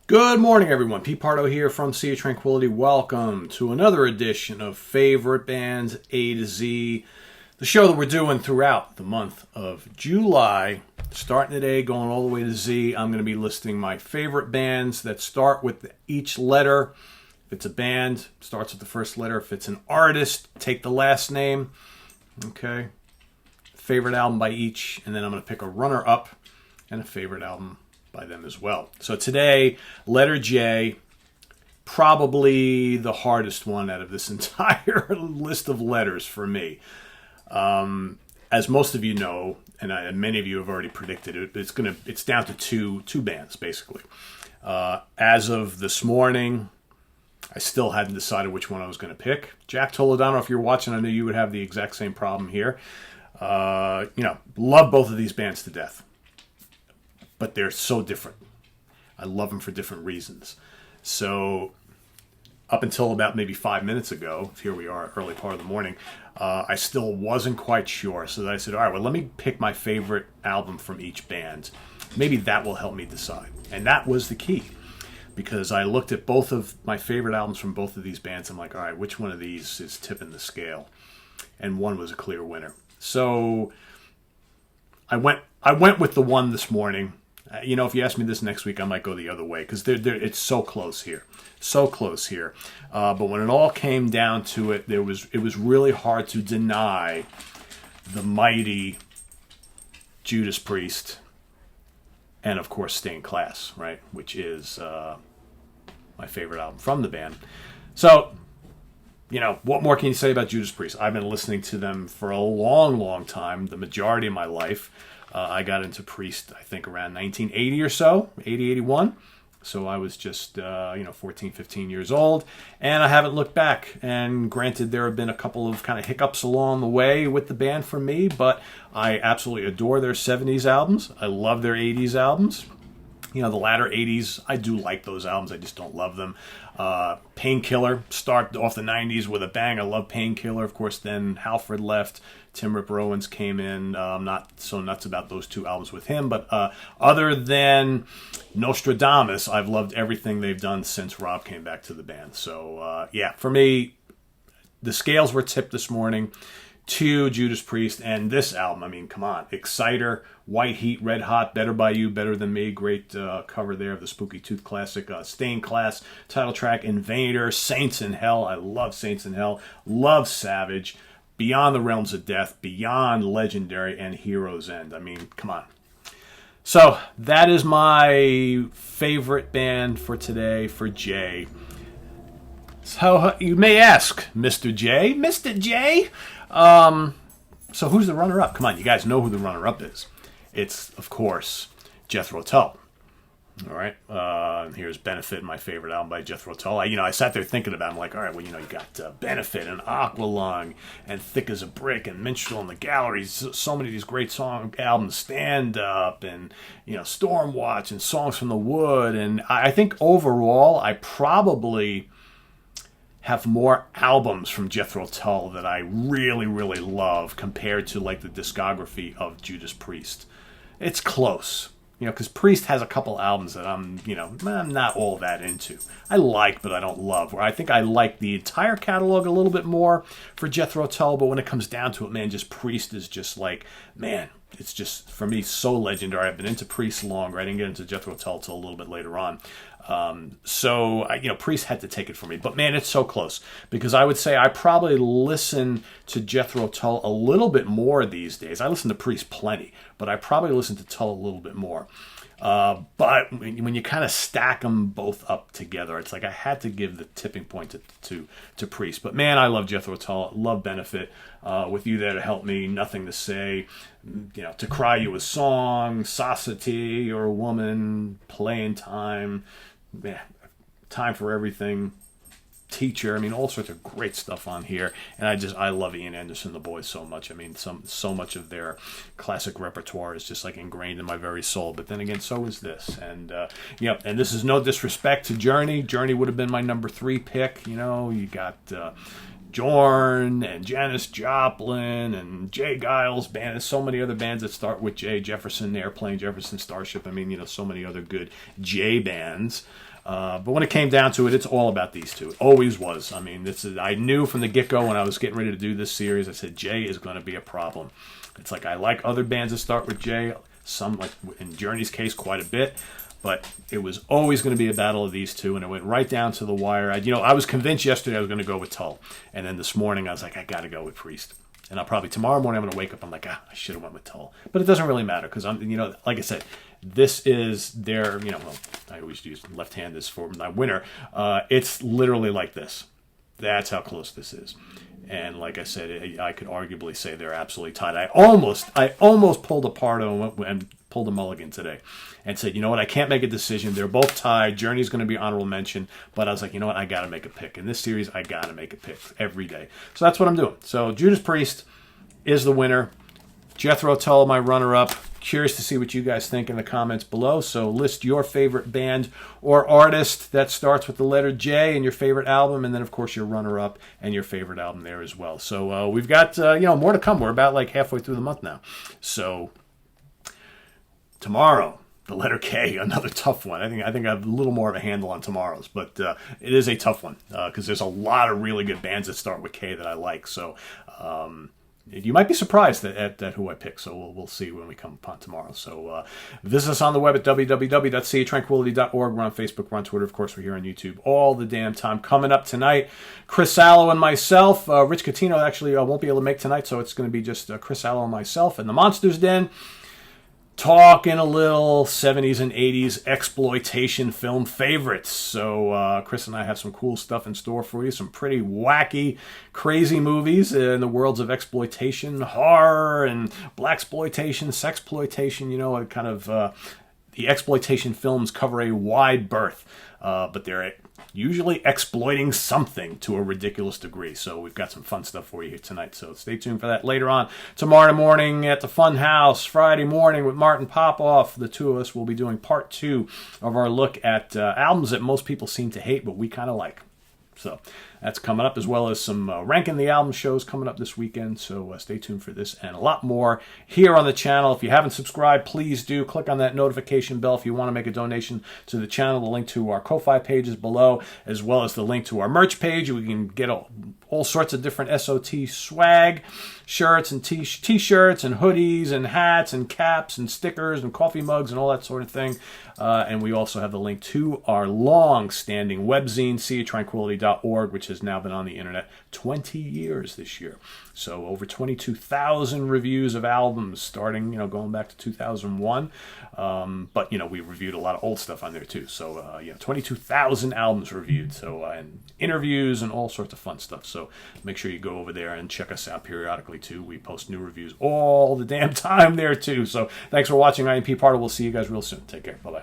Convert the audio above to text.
Good morning, everyone. Pete Pardo here from Sea of Tranquility. Welcome to another edition of Favorite Bands A to Z, the show that we're doing throughout the month of July. Starting today, going all the way to Z, I'm going to be listing my favorite bands that start with each letter. If it's a band, starts with the first letter. If it's an artist, take the last name. Okay. Favorite album by each, and then I'm going to pick a runner-up and a favorite album by them as well. So today, letter J, probably the hardest one out of this entire list of letters for me. As most of you know, and many of you have already predicted it, it's down to two bands basically. As of this morning, I still hadn't decided which one I was going to pick. Jack Toledano, if you're watching, I know you would have the exact same problem here. Love both of these bands to death, but they're so different. I love them for different reasons. So up until about maybe 5 minutes ago, here we are, early part of the morning, I still wasn't quite sure. So I said, all right, well, let me pick my favorite album from each band. Maybe that will help me decide. And that was the key, because I looked at both of my favorite albums from both of these bands. I'm like, all right, which one of these is tipping the scale? And one was a clear winner. So I went with the one this morning. If you ask me this next week, I might go the other way because it's so close here. So close here. But when it all came down to it, it was really hard to deny the mighty Judas Priest and, of course, Stained Class, right? Which is my favorite album from the band. So, what more can you say about Judas Priest? I've been listening to them for a long, long time, the majority of my life. I got into Priest, I think, around 1980 or so, 80, 81. So I was just, 14, 15 years old. And I haven't looked back. And granted, there have been a couple of kind of hiccups along the way with the band for me. But I absolutely adore their 70s albums. I love their 80s albums. The latter 80s, I do like those albums. I just don't love them. Painkiller, start off the 90s with a bang. I love Painkiller. Of course, then Halford left. Tim Rip Owens came in. I'm not so nuts about those two albums with him. But other than Nostradamus, I've loved everything they've done since Rob came back to the band. So, for me, the scales were tipped this morning to Judas Priest and this album. I mean, come on. Exciter, White Heat, Red Hot, Better By You, Better Than Me. Great cover there of the Spooky Tooth classic. Stained Class, title track, Invader, Saints in Hell. I love Saints in Hell. Love Savage, Beyond the Realms of Death, Beyond Legendary, and Hero's End. I mean, come on. So that is my favorite band for today, for Jay. So you may ask, Mr. J? Mr. J? So who's the runner-up? Come on, you guys know who the runner-up is. It's, of course, Jethro Tull. All right. Here's Benefit, my favorite album by Jethro Tull. I sat there thinking about it. I'm like, all right, well, you got Benefit and Aqualung and Thick as a Brick and Minstrel in the Galleries. So many of these great albums, Stand Up and, Stormwatch and Songs from the Wood. And I think overall, I probably have more albums from Jethro Tull that I really, really love compared to like the discography of Judas Priest. It's close, because Priest has a couple albums that I'm not all that into. I like, but I don't love. Where I think I like the entire catalog a little bit more for Jethro Tull, but when it comes down to it, man, just Priest is just like, man, it's just, for me, so legendary. I've been into Priest longer. I didn't get into Jethro Tull till a little bit later on. Priest had to take it for me. But, man, it's so close. Because I would say I probably listen to Jethro Tull a little bit more these days. I listen to Priest plenty, but I probably listen to Tull a little bit more. But when you kind of stack them both up together, it's like I had to give the tipping point to Priest. But, man, I love Jethro Tull. Love Benefit. With You There to Help Me, Nothing to Say, To Cry You a Song, Saucity, You're a Woman, Playing Time, Time for Everything, Teacher. I mean, all sorts of great stuff on here. And I love Ian Anderson, the Boys, so much. I mean, so much of their classic repertoire is just like ingrained in my very soul. But then again, so is this. And, and this is no disrespect to Journey. Journey would have been my number 3 pick. You got Jorn and Janis Joplin and Jay Giles band. There's so many other bands that start with Jay. Jefferson, Airplane, Jefferson Starship. I mean, so many other good J bands. But when it came down to it, it's all about these two. It always was. I mean, I knew from the get-go when I was getting ready to do this series, I said, Jay is going to be a problem. It's like I like other bands that start with Jay, some, like in Journey's case, quite a bit. But it was always going to be a battle of these two, and it went right down to the wire. I was convinced yesterday I was going to go with Tull. And then this morning I was like, I got to go with Priest. And I'll probably, tomorrow morning, I'm going to wake up, I'm like, I should have went with Tull. But it doesn't really matter, because like I said, this is their, I always use left hand as for my winner. It's literally like this. That's how close this is. And like I said, I could arguably say they're absolutely tied. I almost pulled a Pardo and pulled a mulligan today and said, you know what, I can't make a decision. They're both tied. Journey's going to be honorable mention. But I was like, you know what, I got to make a pick. In this series, I got to make a pick every day. So that's what I'm doing. So Judas Priest is the winner. Jethro Tull, my runner-up. Curious to see what you guys think in the comments below. So list your favorite band or artist that starts with the letter J and your favorite album, and then, of course, your runner-up and your favorite album there as well. So we've got, more to come. We're about like halfway through the month now. So tomorrow, the letter K, another tough one. I think I have a little more of a handle on tomorrow's, but it is a tough one because there's a lot of really good bands that start with K that I like. So you might be surprised at who I pick, so we'll see when we come upon tomorrow. So visit us on the web at www.seatranquility.org. We're on Facebook, we're on Twitter, of course, we're here on YouTube all the damn time. Coming up tonight, Chris Allo and myself. Rich Catino actually won't be able to make tonight, so it's going to be just Chris Allo and myself and the Monsters Den. Talking a little 70s and 80s exploitation film favorites. So Chris and I have some cool stuff in store for you. Some pretty wacky, crazy movies in the worlds of exploitation, horror, and blaxploitation, sexploitation. Kind of the exploitation films cover a wide berth. But they're usually exploiting something to a ridiculous degree. So we've got some fun stuff for you here tonight. So stay tuned for that later on. Tomorrow morning at the Fun House, Friday morning with Martin Popoff. The two of us will be doing part 2 of our look at albums that most people seem to hate, but we kind of like. So that's coming up, as well as some Ranking the Album shows coming up this weekend. So stay tuned for this and a lot more here on the channel. If you haven't subscribed, please do. Click on that notification bell if you want to make a donation to the channel. The link to our Ko-Fi page is below, as well as the link to our merch page. We can get all sorts of different SOT swag, shirts and t-shirts and hoodies and hats and caps and stickers and coffee mugs and all that sort of thing. And we also have the link to our long-standing webzine, seatranquility.org, which has now been on the internet 20 years this year. So over 22,000 reviews of albums starting, going back to 2001. But, we reviewed a lot of old stuff on there too. So, 22,000 albums reviewed. So, and interviews and all sorts of fun stuff. So make sure you go over there and check us out periodically too. We post new reviews all the damn time there too. So thanks for watching. I am Pete Pardo. We'll see you guys real soon. Take care. Bye-bye.